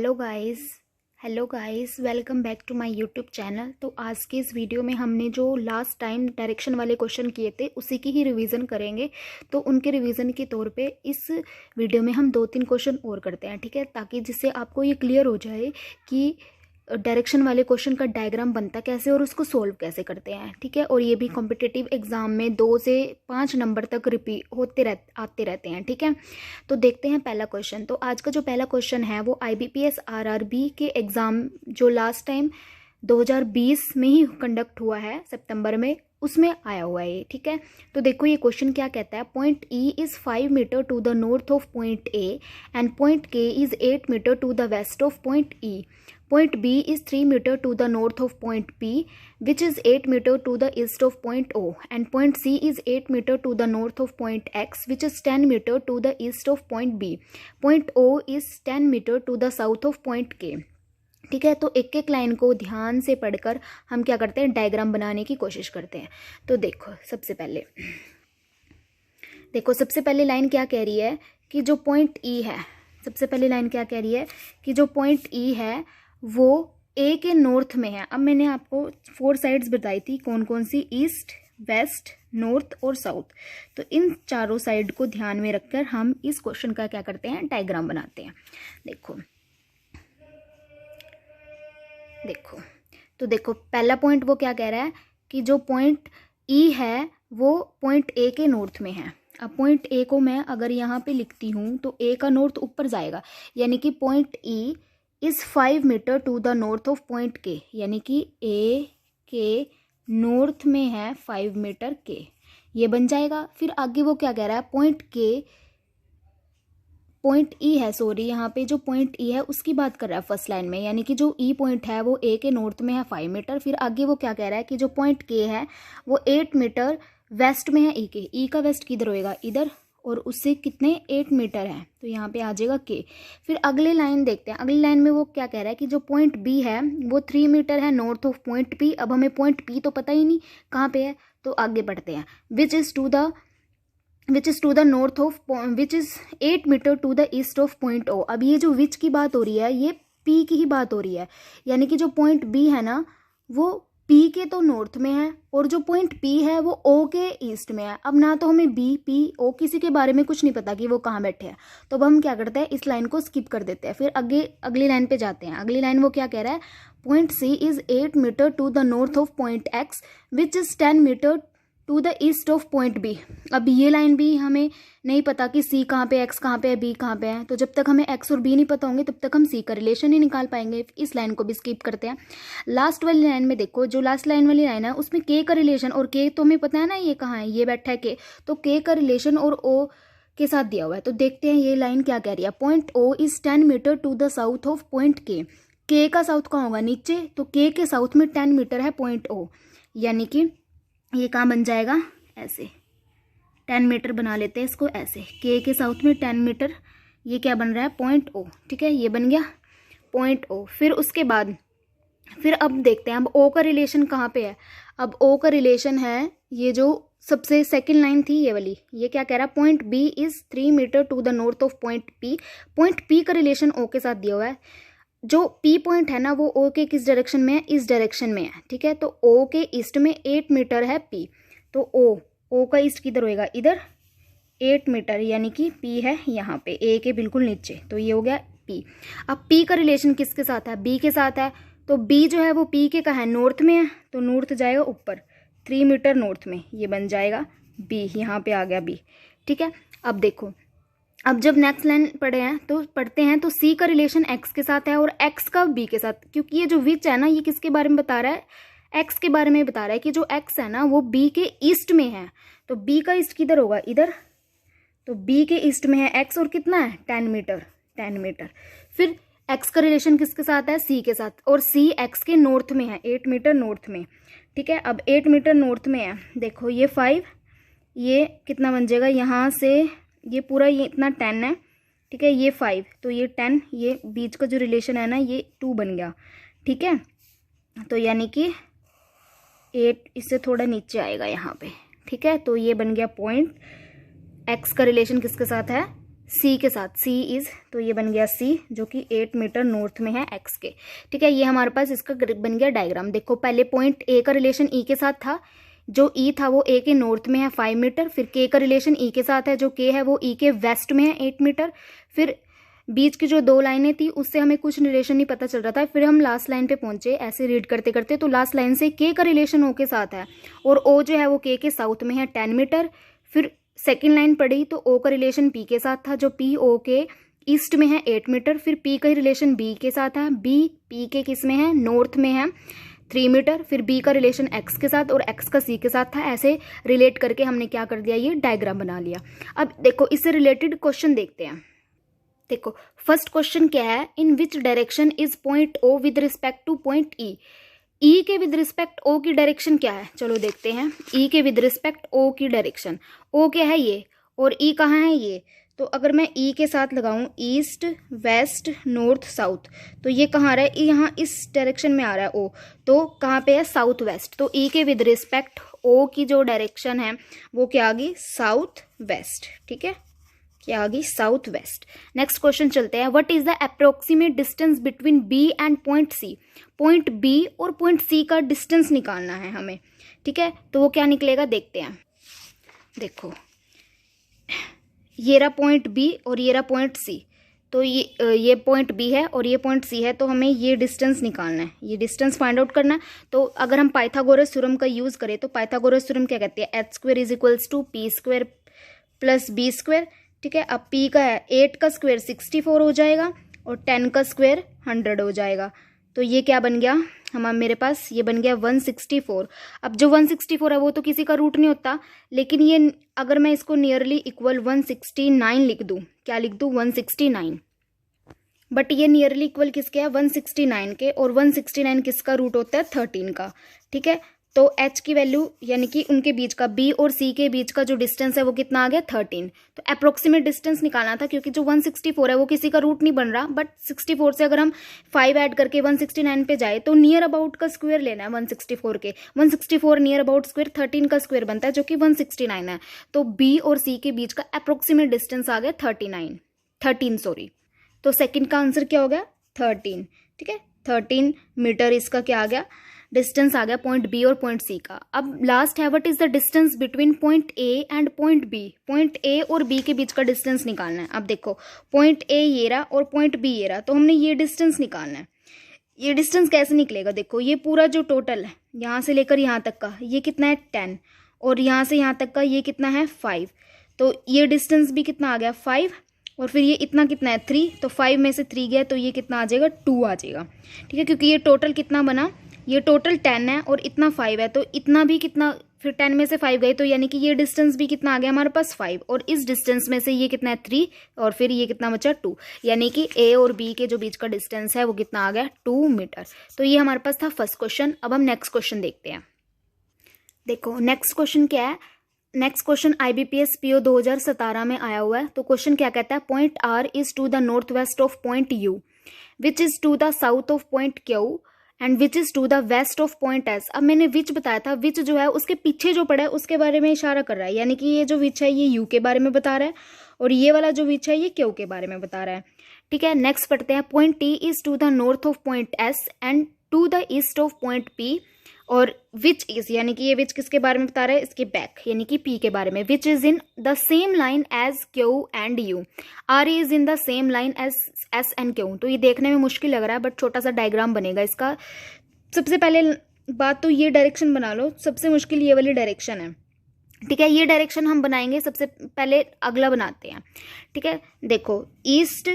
Hello guys welcome back to my YouTube channel. तो आज के इस वीडियो में हमने जो लास्ट टाइम डायरेक्शन वाले क्वेश्चन किए थे उसी की ही रिवीजन करेंगे। तो उनके रिवीजन के तौर पे इस वीडियो में हम 2-3 क्वेश्चन और करते हैं, ठीक है, ताकि जिससे आपको ये क्लियर हो जाए कि डायरेक्शन वाले क्वेश्चन का डायग्राम बनता कैसे और उसको सोल्व कैसे करते हैं, ठीक है। और ये भी कॉम्पिटिटिव एग्जाम में 2 से 5 नंबर तक रिपीट आते रहते हैं, ठीक है। तो देखते हैं पहला क्वेश्चन। तो आज का जो पहला क्वेश्चन है वो IBPS RRB के एग्ज़ाम जो लास्ट टाइम 2020 में ही कंडक्ट हुआ है सितंबर में, उसमें आया हुआ है ये, ठीक है। तो देखो ये क्वेश्चन क्या कहता है। Point E is 5 metre to the north of point A and point K is 8 metre to the west of point E. Point B is 3 meter to the north of point P, which is 8 meter to the east of point O, and point C is 8 meter to the north of point X, which is 10 meter to the east of point B. Point O is 10 meter to the south of point K. ठीक है। तो एक एक line को ध्यान से पढ़कर हम क्या करते हैं, डायग्राम बनाने की कोशिश करते हैं। तो देखो सबसे पहले लाइन क्या कह रही है कि जो पॉइंट E है, सबसे पहले लाइन क्या कह रही है कि जो पॉइंट E है वो A के नॉर्थ में है। अब मैंने आपको 4 साइड्स बताई थी, कौन कौन सी, ईस्ट, वेस्ट, नॉर्थ और साउथ। तो इन चारों साइड को ध्यान में रखकर हम इस क्वेश्चन का क्या करते हैं, डायग्राम बनाते हैं। देखो पहला पॉइंट वो क्या कह रहा है कि जो पॉइंट E है वो पॉइंट A के नॉर्थ में है। अब पॉइंट A को मैं अगर यहाँ पे लिखती हूँ तो A का नॉर्थ ऊपर जाएगा, यानी कि point E is 5 metre to the north of point K, यानी कि A के नॉर्थ में है 5 मीटर K, ये बन जाएगा। फिर आगे वो क्या कह रहा है, पॉइंट E है, सॉरी यहाँ पे जो पॉइंट E है उसकी बात कर रहा है फर्स्ट लाइन में, यानी कि जो E पॉइंट है वो A के नॉर्थ में है 5 मीटर। फिर आगे वो क्या कह रहा है कि जो पॉइंट K है वो 8 मीटर वेस्ट में है E के। E का वेस्ट किधर होएगा, इधर, और उससे कितने 8 मीटर है, तो यहाँ पे आ जाएगा K। फिर अगली लाइन देखते हैं। अगली लाइन में वो क्या कह रहा है कि जो पॉइंट B है वो 3 मीटर है नॉर्थ ऑफ पॉइंट P। अब हमें पॉइंट P तो पता ही नहीं कहाँ पे है, तो आगे बढ़ते हैं। Which is to the north of, which is 8 metre to the east of point O। अब ये जो विच की बात हो रही है ये P की ही बात हो रही है, यानी कि जो पॉइंट B है ना वो P के तो नॉर्थ में है और जो पॉइंट P है वो O के ईस्ट में है। अब ना तो हमें B, P, O किसी के बारे में कुछ नहीं पता कि वो कहाँ बैठे हैं, तो अब हम क्या करते हैं, इस लाइन को स्किप कर देते हैं। फिर अगली लाइन पे जाते हैं। अगली लाइन वो क्या कह रहा है, point C is 8 metre to the north of point X, which is 10 metre to the east of point B। अब ये लाइन भी हमें नहीं पता कि C कहाँ पे, X कहाँ पे है, B कहाँ पे है, तो जब तक हमें X और B नहीं पता होंगे तब तक हम C का रिलेशन ही निकाल पाएंगे। इस लाइन को भी स्किप करते हैं। लास्ट वाली लाइन में देखो, जो लास्ट लाइन वाली लाइन है उसमें K का रिलेशन, और K तो हमें पता है ना ये कहाँ है, ये बैठा है K, तो K का रिलेशन और O के साथ दिया हुआ है। तो देखते हैं ये लाइन क्या कह रही है। Point O is 10 metre to the south of point K। K का साउथ कहाँ होगा, नीचे, तो K के साउथ में 10 मीटर है पॉइंट O, यानी कि ये कहाँ बन जाएगा, ऐसे 10 मीटर बना लेते हैं इसको, ऐसे K के साउथ में 10 मीटर, ये क्या बन रहा है, पॉइंट O, ठीक है, ये बन गया पॉइंट O। फिर उसके बाद फिर अब देखते हैं अब O का रिलेशन कहाँ पे है। अब O का रिलेशन है ये जो सबसे सेकंड लाइन थी ये वाली, ये क्या कह रहा है, point B is 3 metre to the north of point P। Point P का रिलेशन O के साथ दिया हुआ है। जो P पॉइंट है ना वो O के किस डायरेक्शन में है, इस डायरेक्शन में है, ठीक है। तो O के ईस्ट में 8 मीटर है P, तो O का ईस्ट किधर होएगा, इधर 8 मीटर, यानी कि P है यहाँ पे A के बिल्कुल नीचे, तो ये हो गया P। अब P का रिलेशन किसके साथ है, B के साथ है, तो B जो है वो P के कहाँ है, नॉर्थ में है, तो नॉर्थ जाएगा ऊपर 3 मीटर नॉर्थ में, ये बन जाएगा B, यहाँ पे आ गया B, ठीक है। अब देखो, अब जब नेक्स्ट लाइन पढ़ते हैं तो C का रिलेशन X के साथ है और X का B के साथ, क्योंकि ये जो विच है ना ये किसके बारे में बता रहा है, X के बारे में बता रहा है कि जो X है ना वो B के ईस्ट में है, तो B का ईस्ट किधर होगा, इधर, तो B के ईस्ट में है X और कितना है 10 मीटर। फिर X का रिलेशन किसके साथ है, C के साथ, और C X के नॉर्थ में है, 8 मीटर नॉर्थ में, ठीक है। अब 8 मीटर नॉर्थ में है, देखो ये 5, ये कितना बन जाएगा, यहाँ से ये पूरा ये इतना 10 है, ठीक है, ये 5, तो ये 10, ये बीच का जो रिलेशन है ना ये 2 बन गया, ठीक है। तो यानी कि 8 इससे थोड़ा नीचे आएगा यहाँ पे, ठीक है। तो ये बन गया पॉइंट, X का रिलेशन किसके साथ है, सी के साथ, सी इज, तो ये बन गया सी जो कि 8 मीटर नॉर्थ में है एक्स के। ठीक है, ये हमारे पास इसका बन गया डायग्राम। देखो पहले पॉइंट ए का रिलेशन ई के साथ था, जो ई था वो ए के नॉर्थ में है 5 मीटर, फिर के का रिलेशन ई के साथ है, जो के है वो ई के वेस्ट में है 8 मीटर, फिर बीच की जो दो लाइनें थी उससे हमें कुछ रिलेशन नहीं पता चल रहा था, फिर हम लास्ट लाइन पे पहुंचे ऐसे रीड करते करते, तो लास्ट लाइन से के का रिलेशन ओ के साथ है और ओ जो है वो के साउथ में है 10 मीटर, फिर सेकेंड लाइन पढ़ी तो ओ का रिलेशन पी के साथ था, जो पी ओ के ईस्ट में है 8 मीटर, फिर पी का रिलेशन बी के साथ है, बी पी के किस में है, नॉर्थ में है 3 मीटर, फिर बी का रिलेशन एक्स के साथ और एक्स का सी के साथ था। ऐसे रिलेट करके हमने क्या कर दिया, ये डायग्राम बना लिया। अब देखो इससे रिलेटेड क्वेश्चन देखते हैं। देखो फर्स्ट क्वेश्चन क्या है, in which direction is point O with respect to point E. E के विद रिस्पेक्ट ओ की डायरेक्शन क्या है, चलो देखते हैं। ई के विद रिस्पेक्ट ओ की डायरेक्शन, ओ क्या है ये और ई कहाँ है ये, तो अगर मैं ई के साथ लगाऊं ईस्ट वेस्ट नॉर्थ साउथ, तो ये कहाँ आ रहा है, यहाँ इस डायरेक्शन में आ रहा है ओ, तो कहाँ पे है, साउथ वेस्ट। तो ई के विद रिस्पेक्ट ओ की जो डायरेक्शन है वो क्या आ गई, साउथ वेस्ट। ठीक है, क्या आ गई, साउथ वेस्ट। नेक्स्ट क्वेश्चन चलते हैं, what is the approximate distance between B and point C. Point B और पॉइंट सी का डिस्टेंस निकालना है हमें। ठीक है, तो वो क्या निकलेगा देखते हैं। देखो ये रहा पॉइंट बी और ये रहा पॉइंट सी, तो ये पॉइंट बी है और ये पॉइंट सी है, तो हमें ये डिस्टेंस निकालना है, ये डिस्टेंस फाइंड आउट करना है। तो अगर हम पाइथागोरस थ्योरम का यूज करें तो पाइथागोरस थ्योरम क्या कहती है, H square is equals to P square plus B square. ठीक है, अब p का है 8 का स्क्वायर 64 हो जाएगा और 10 का स्क्वायर 100 हो जाएगा, तो ये क्या बन गया मेरे पास, ये बन गया 164। अब जो 164 है वो तो किसी का रूट नहीं होता, लेकिन ये अगर मैं इसको नियरली इक्वल 169 लिख दूं, क्या लिख दूं, 169, बट ये नियरली इक्वल किसके है, 169 के, और 169 किसका रूट होता है, 13 का। ठीक है, तो h की वैल्यू यानी कि उनके बीच का b और c के बीच का जो डिस्टेंस है वो कितना आ गया, 13। तो अप्रोक्सीमेट डिस्टेंस निकालना था, क्योंकि जो 164 है वो किसी का रूट नहीं बन रहा, बट 64 से अगर हम 5 ऐड करके 169 पे जाए तो नियर अबाउट का स्क्वायर लेना है 164 के। 164 नियर अबाउट स्क्वायर 13 का स्क्वायर बनता है, जो कि 169 है। तो b और c के बीच का अप्रोक्सीमेट डिस्टेंस आ गया 13 सॉरी। तो सेकंड का आंसर क्या हो गया, 13। ठीक है, 13 मीटर इसका क्या आ गया, डिस्टेंस आ गया पॉइंट बी और पॉइंट सी का। अब लास्ट है, what is the distance between point A and point B. Point A और बी के बीच का डिस्टेंस निकालना है। अब देखो पॉइंट ए ये रहा और पॉइंट बी ये रहा, तो हमने ये डिस्टेंस निकालना है। ये डिस्टेंस कैसे निकलेगा, देखो ये पूरा जो टोटल है यहाँ से लेकर यहाँ तक का ये कितना है 10, और यहाँ से यहाँ तक का ये कितना है 5, तो ये डिस्टेंस भी कितना आ गया 5, और फिर ये इतना कितना है 3, तो 5 में से 3 गया तो ये कितना आ जाएगा 2 आ जाएगा। ठीक है, क्योंकि ये टोटल कितना बना, ये टोटल 10 है और इतना 5 है, तो इतना भी कितना, फिर 10 में से 5 गए तो यानी कि ये डिस्टेंस भी कितना आ गया हमारे पास 5, और इस डिस्टेंस में से ये कितना है 3, और फिर ये कितना बचा 2, यानी कि ए और बी के जो बीच का डिस्टेंस है वो कितना आ गया 2 मीटर। तो ये हमारे पास था फर्स्ट क्वेश्चन। अब हम नेक्स्ट क्वेश्चन देखते हैं। देखो नेक्स्ट क्वेश्चन क्या है, नेक्स्ट क्वेश्चन IBPS PO 2017 में आया हुआ है। तो क्वेश्चन क्या कहता है, point R is to the north west of point U which is to the south of point Q and which is to the west of point S. अब मैंने विच बताया था, विच जो है उसके पीछे जो पड़ा है उसके बारे में इशारा कर रहा है, यानी कि ये जो विच है ये यू के बारे में बता रहा है और ये वाला जो विच है ये क्यू के बारे में बता रहा है। ठीक है, नेक्स्ट पढ़ते हैं। Point T is to the north of point S and to the east of point P, और विच इज यानी कि ये विच किसके बारे में बता रहा है, इसके बैक यानी कि पी के बारे में। Which is in the same line as Q and U, R is in the same line as S and Q. तो ये देखने में मुश्किल लग रहा है बट छोटा सा डायग्राम बनेगा इसका। सबसे पहले बात तो ये डायरेक्शन बना लो, सबसे मुश्किल ये वाली डायरेक्शन है। ठीक है, ये डायरेक्शन हम बनाएंगे, सबसे पहले अगला बनाते हैं। ठीक है, देखो ईस्ट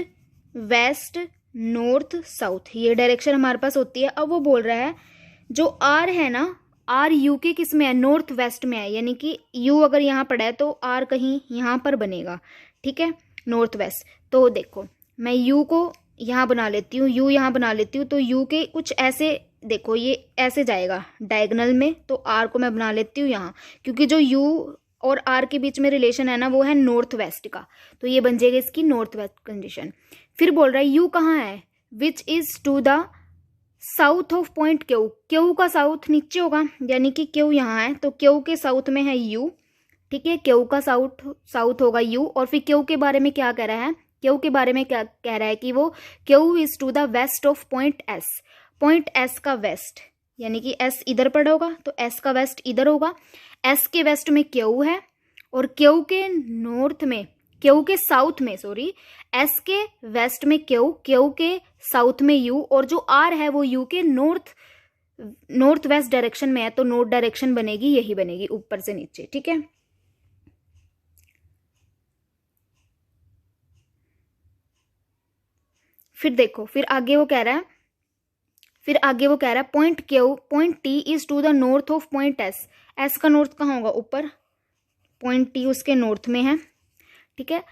वेस्ट नॉर्थ साउथ ये डायरेक्शन हमारे पास होती है। अब वो बोल रहा है जो आर है ना, आर यू के किस में है, नॉर्थ वेस्ट में है, यानी कि यू अगर यहाँ पड़ा है तो आर कहीं यहाँ पर बनेगा। ठीक है, नॉर्थ वेस्ट। तो देखो मैं यू को यहाँ बना लेती हूँ, यू यहाँ बना लेती हूँ, तो यू के कुछ ऐसे देखो ये ऐसे जाएगा डायगोनल में, तो आर को मैं बना लेती हूँ यहाँ, क्योंकि जो यू और आर के बीच में रिलेशन है ना वो है नॉर्थ वेस्ट का, तो ये बन जाएगा इसकी नॉर्थ वेस्ट कंडीशन। फिर बोल रहा है यू कहाँ है, which is to the south of point Q. Q का साउथ नीचे होगा, यानी कि क्यू यहाँ है तो क्यू के साउथ में है यू, ठीक है, क्यू का साउथ होगा यू, और फिर क्यू के बारे में क्या कह रहा है, क्यू के बारे में क्या कह रहा है कि वो Q is to the west of point S, point S का वेस्ट, यानी कि एस इधर पड़ा होगा तो एस का वेस्ट इधर होगा, एस के वेस्ट में क्यू है और क्यू के नॉर्थ में, क्यू के साउथ में सॉरी, एस के वेस्ट में क्यू, क्यू के साउथ में यू, और जो आर है वो यू के नॉर्थ वेस्ट डायरेक्शन में है, तो नॉर्थ डायरेक्शन बनेगी यही बनेगी ऊपर से नीचे। ठीक है, फिर देखो, फिर आगे वो कह रहा है point Q, point T is to the north of point S, S का नॉर्थ कहाँ होगा, ऊपर, पॉइंट टी उसके नॉर्थ में है। ठीक है,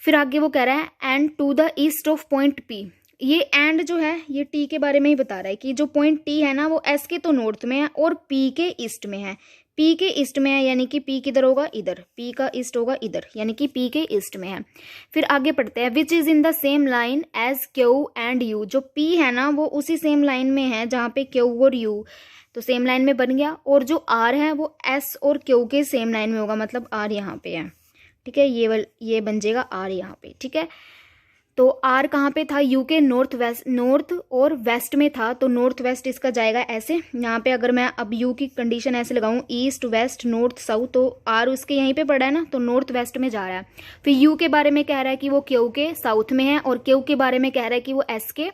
फिर आगे वो कह रहा है and to the east of point P, ये एंड जो है ये टी के बारे में ही बता रहा है कि जो पॉइंट टी है ना वो एस के तो नॉर्थ में है और पी के ईस्ट में है, पी के ईस्ट में है, यानी कि पी किधर होगा, इधर, पी का ईस्ट होगा इधर, यानी कि पी के ईस्ट में है। फिर आगे पढ़ते हैं, which is in the same line as Q and U, जो पी है ना वो उसी सेम लाइन में है जहाँ पे क्यू और यू, तो सेम लाइन में बन गया, और जो आर है वो एस और क्यू के सेम लाइन में होगा, मतलब आर यहाँ पे है। ठीक है, ये बन जाएगा आर यहाँ पे। ठीक है, तो आर कहाँ पे था, यू के नॉर्थ और वेस्ट में था, तो नॉर्थ वेस्ट इसका जाएगा ऐसे, यहाँ पे अगर मैं अब यू की कंडीशन ऐसे लगाऊं, ईस्ट वेस्ट नॉर्थ साउथ, तो आर उसके यहीं पे पड़ा है ना, तो नॉर्थ वेस्ट में जा रहा है। फिर यू के बारे में कह रहा है कि वो क्यू के साउथ में है, और क्यू के बारे में कह रहा है कि वो एस के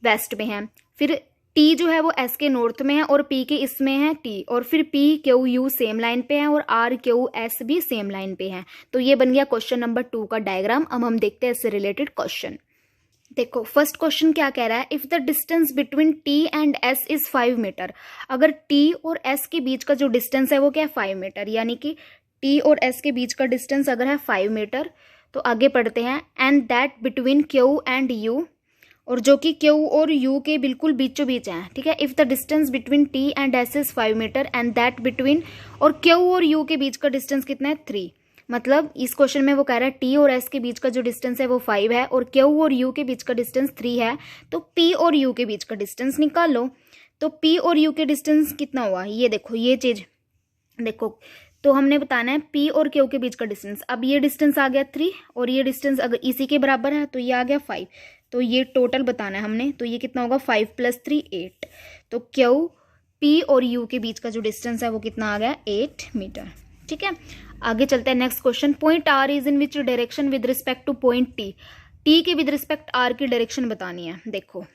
वेस्ट में है। फिर टी जो है वो एस के नॉर्थ में है और पी के इसमें है टी, और फिर P Q U same line पे है और आर क्यू एस भी सेम लाइन पे है। तो ये बन गया क्वेश्चन नंबर 2 का डायग्राम। अब हम देखते हैं इससे रिलेटेड क्वेश्चन। देखो फर्स्ट क्वेश्चन क्या कह रहा है, if the distance between T and S is 5 metre, अगर टी और एस के बीच का जो डिस्टेंस है वो क्या है 5 मीटर, यानी कि टी और एस के बीच का डिस्टेंस अगर है 5 मीटर, तो आगे पढ़ते हैं, and that between Q and you, और जो कि क्यू और यू के बिल्कुल बीचों बीच है। ठीक है, if the distance between T and S is 5 metre and that between, और क्यू और यू के बीच का डिस्टेंस कितना है 3, मतलब इस क्वेश्चन में वो कह रहा है टी और एस के बीच का जो डिस्टेंस है वो 5 है और क्यू और यू के बीच का डिस्टेंस 3 है, तो पी और यू के बीच का डिस्टेंस निकाल लो। तो पी और यू के डिस्टेंस कितना हुआ, ये देखो, ये चीज देखो, तो हमने बताना है पी और क्यू के बीच का डिस्टेंस। अब ये डिस्टेंस आ गया 3 और ये डिस्टेंस अगर इसी के बराबर है तो ये आ गया 5, तो ये टोटल बताना है हमने, तो ये कितना होगा 5 + 3 8, तो क्यू पी और यू के बीच का जो डिस्टेंस है वो कितना आ गया 8 मीटर। ठीक है, आगे चलते हैं next question, point R is in which direction with respect to point T, T के विद रिस्पेक्ट आर की डायरेक्शन बतानी है। देखो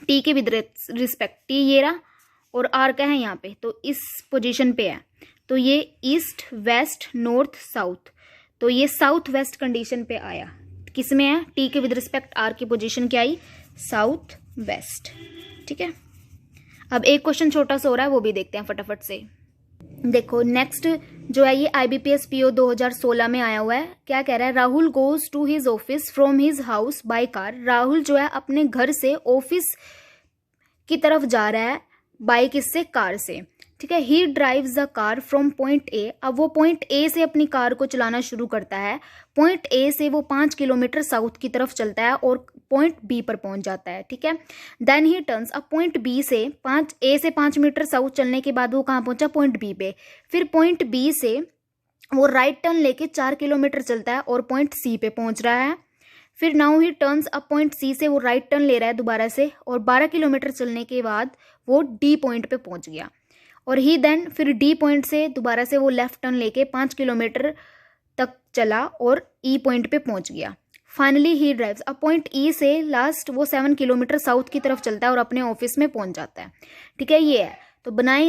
टी के विद रिस्पेक्ट, टी ये रहा और आर का है यहाँ पे, तो इस पोजीशन पे है, तो ये ईस्ट वेस्ट नॉर्थ साउथ, तो ये साउथ वेस्ट कंडीशन पे आया, किस में है, टी के विद रिस्पेक्ट आर की पोजीशन क्या आई, साउथ वेस्ट। ठीक है, अब एक क्वेश्चन छोटा सा हो रहा है वो भी देखते हैं फटाफट से। देखो नेक्स्ट जो है ये IBPS PO 2016 में आया हुआ है। क्या कह रहा है, Rahul goes to his office from his house by car, Rahul जो है अपने घर से ऑफिस की तरफ जा रहा है बाय किससे, कार से। ठीक है, he drives the car from point A, अब वो पॉइंट ए से अपनी कार को चलाना शुरू करता है, पॉइंट ए से वो 5 किलोमीटर साउथ की तरफ चलता है और पॉइंट बी पर पहुंच जाता है। ठीक है, देन ही टर्न्स, अब पॉइंट बी से 5 मीटर साउथ चलने के बाद वो कहाँ पहुंचा, पॉइंट बी पे, फिर पॉइंट बी से वो राइट टर्न लेके 4 किलोमीटर चलता है और पॉइंट सी पे पहुंच रहा है। फिर नाउ ही टर्न्स, अब पॉइंट सी से वो राइट टर्न ले रहा है दोबारा से, और 12 किलोमीटर चलने के बाद वो डी पॉइंट पे पहुंच गया, और ही देन फिर डी पॉइंट से दोबारा से वो लेफ्ट टर्न लेके 5 किलोमीटर तक चला और ई पॉइंट पे पहुंच गया। फाइनली ही ड्राइव्स, अब पॉइंट ई से लास्ट वो 7 किलोमीटर साउथ की तरफ चलता है और अपने ऑफिस में पहुंच जाता है। ठीक है, ये है, तो बनाए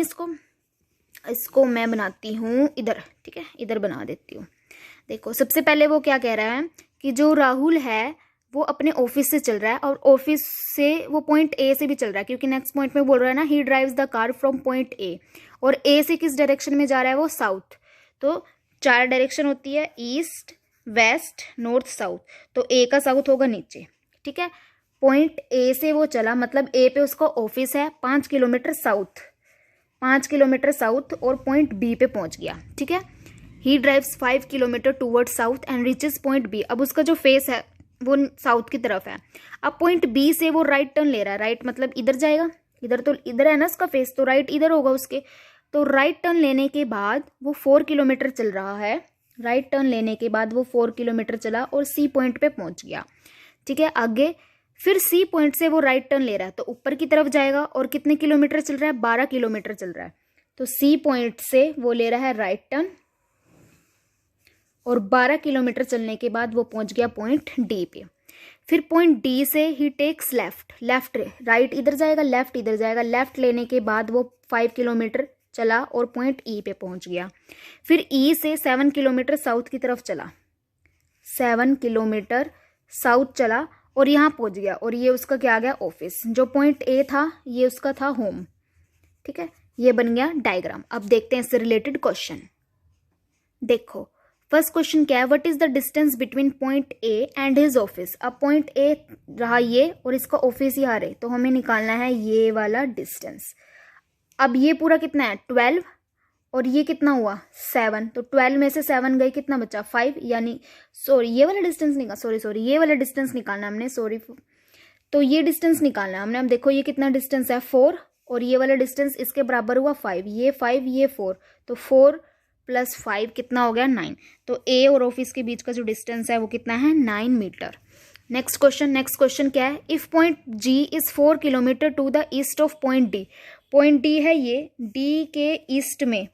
इसको मैं बनाती हूँ इधर। ठीक है, इधर बना देती हूँ। देखो सबसे पहले वो क्या कह रहा है कि जो राहुल है वो अपने ऑफिस से चल रहा है और ऑफिस से वो पॉइंट ए से भी चल रहा है, क्योंकि नेक्स्ट पॉइंट में बोल रहा है ना, ही drives the car from point A, और ए से किस डायरेक्शन में जा रहा है, वो साउथ। तो 4 डायरेक्शन होती है, ईस्ट वेस्ट नॉर्थ साउथ, तो ए का साउथ होगा नीचे। ठीक है, पॉइंट ए से वो चला, मतलब ए पे उसका ऑफिस है, 5 किलोमीटर साउथ और पॉइंट बी पे पहुंच गया। ठीक है, he drives 5 kilometre toward south and reaches point B, अब उसका जो फेस है वो साउथ की तरफ है। अब पॉइंट बी से वो राइट टर्न ले रहा है, राइट मतलब इधर जाएगा, इधर तो इधर है ना उसका फेस, तो राइट इधर होगा उसके, तो राइट टर्न लेने के बाद वो 4 किलोमीटर चल रहा है, राइट टर्न लेने के बाद वो 4 किलोमीटर चला और सी पॉइंट पे पहुंच गया। ठीक है, आगे फिर सी पॉइंट से वो राइट टर्न ले रहा है तो ऊपर की तरफ जाएगा और कितने किलोमीटर चल रहा है, 12 किलोमीटर चल रहा है। तो सी पॉइंट से वो ले रहा है राइट टर्न और 12 किलोमीटर चलने के बाद वो पहुंच गया पॉइंट डी पे। फिर पॉइंट डी से ही टेक्स लेफ्ट, लेफ्ट राइट इधर जाएगा, लेफ्ट इधर जाएगा। लेफ्ट लेने के बाद वो 5 किलोमीटर चला और पॉइंट ई पे पहुंच गया। फिर ई से 7 किलोमीटर साउथ की तरफ चला, 7 किलोमीटर साउथ चला और यहाँ पहुंच गया और ये उसका क्या आ गया, ऑफिस। जो पॉइंट ए था ये उसका था होम। ठीक है, ये बन गया डायग्राम। अब देखते हैं इससे रिलेटेड क्वेश्चन। देखो फर्स्ट क्वेश्चन क्या है, what is the distance between point A and his office. अब पॉइंट ए रहा ये और इसका ऑफिस यहाँ रहे, तो हमें निकालना है ये वाला डिस्टेंस। अब ये पूरा कितना है 12 और ये कितना हुआ 7, तो 12 में से 7 गई, कितना बचा 5, यानी सॉरी ये वाला डिस्टेंस निकाल सॉरी ये वाला डिस्टेंस निकालना हमने, सॉरी। तो ये डिस्टेंस निकालना है हमने। अब देखो ये कितना डिस्टेंस है 4 और ये वाला डिस्टेंस इसके बराबर हुआ 5, ये 5 ये 4, तो 4 + 5 कितना हो गया 9। तो ए और ऑफिस के बीच का जो डिस्टेंस है वो कितना है 9 मीटर। नेक्स्ट क्वेश्चन क्या है, if point G is 4 kilometre to the east of point D. Point D है ये, डी के ईस्ट में,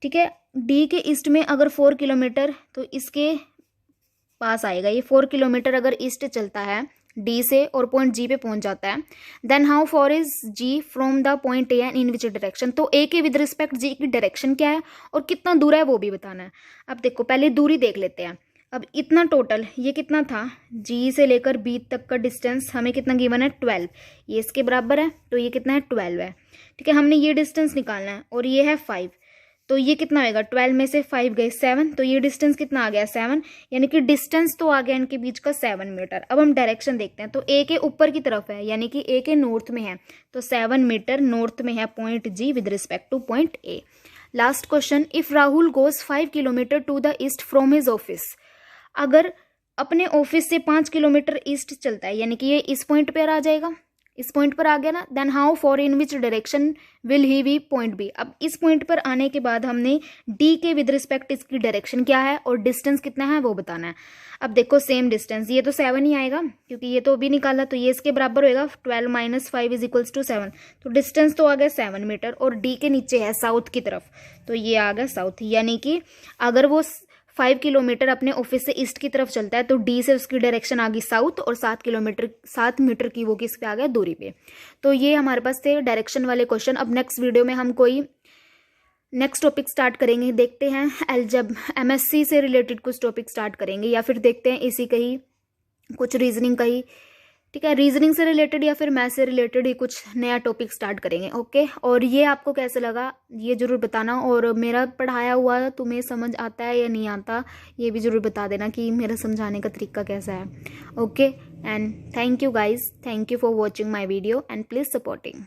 ठीक है, डी के ईस्ट में अगर 4 किलोमीटर तो इसके पास आएगा। ये 4 किलोमीटर अगर ईस्ट चलता है डी से और पॉइंट जी पे पहुंच जाता है, then how far is G from the point A and in which direction. तो ए के विद रिस्पेक्ट जी की डायरेक्शन क्या है और कितना दूर है वो भी बताना है। अब देखो पहले दूरी देख लेते हैं। अब इतना टोटल ये कितना था, जी से लेकर बी तक का डिस्टेंस हमें कितना गिवन है 12, ये इसके बराबर है, तो ये कितना है 12 है। ठीक है, हमने ये डिस्टेंस निकालना है और ये है 5, तो ये कितना होगा 12 में से 5 गए 7, तो ये डिस्टेंस कितना आ गया 7, यानी कि डिस्टेंस तो आ गया इनके बीच का 7 मीटर। अब हम डायरेक्शन देखते हैं, तो ए के ऊपर की तरफ है यानी कि ए के नॉर्थ में है, तो 7 मीटर नॉर्थ में है point G with respect to point A. Last question, if Rahul goes 5 kilometre to the east from his office. अगर अपने ऑफिस से 5 किलोमीटर ईस्ट चलता है यानी कि ये इस पॉइंट पर आ जाएगा, इस पॉइंट पर आ गया ना, then how far in which direction will he be point B. अब इस पॉइंट पर आने के बाद हमने डी के विद रिस्पेक्ट इसकी डायरेक्शन क्या है और डिस्टेंस कितना है वो बताना है। अब देखो सेम डिस्टेंस, ये तो 7 ही आएगा क्योंकि ये तो अभी निकाला, तो ये इसके बराबर होएगा 12 - 5 = 7, तो डिस्टेंस तो आ गया 7 मीटर और डी के नीचे है साउथ की तरफ, तो ये आ गया साउथ। यानी कि अगर वो 5 किलोमीटर अपने ऑफिस से ईस्ट की तरफ चलता है तो डी से उसकी डायरेक्शन आ गई साउथ और 7 मीटर की वो किस पे आ गया दूरी पे। तो ये हमारे पास थे डायरेक्शन वाले क्वेश्चन। अब नेक्स्ट वीडियो में हम कोई नेक्स्ट टॉपिक स्टार्ट करेंगे, देखते हैं एलजेब एमएससी से रिलेटेड कुछ टॉपिक स्टार्ट करेंगे या फिर देखते हैं इसी का ही कुछ रीजनिंग का ही, ठीक है, रीजनिंग से रिलेटेड या फिर मैथ से रिलेटेड ही कुछ नया टॉपिक स्टार्ट करेंगे। ओके, और ये आपको कैसे लगा ये ज़रूर बताना, और मेरा पढ़ाया हुआ तुम्हें समझ आता है या नहीं आता ये भी ज़रूर बता देना कि मेरा समझाने का तरीका कैसा है। Okay, and thank you guys, thank you for watching my video and please supporting.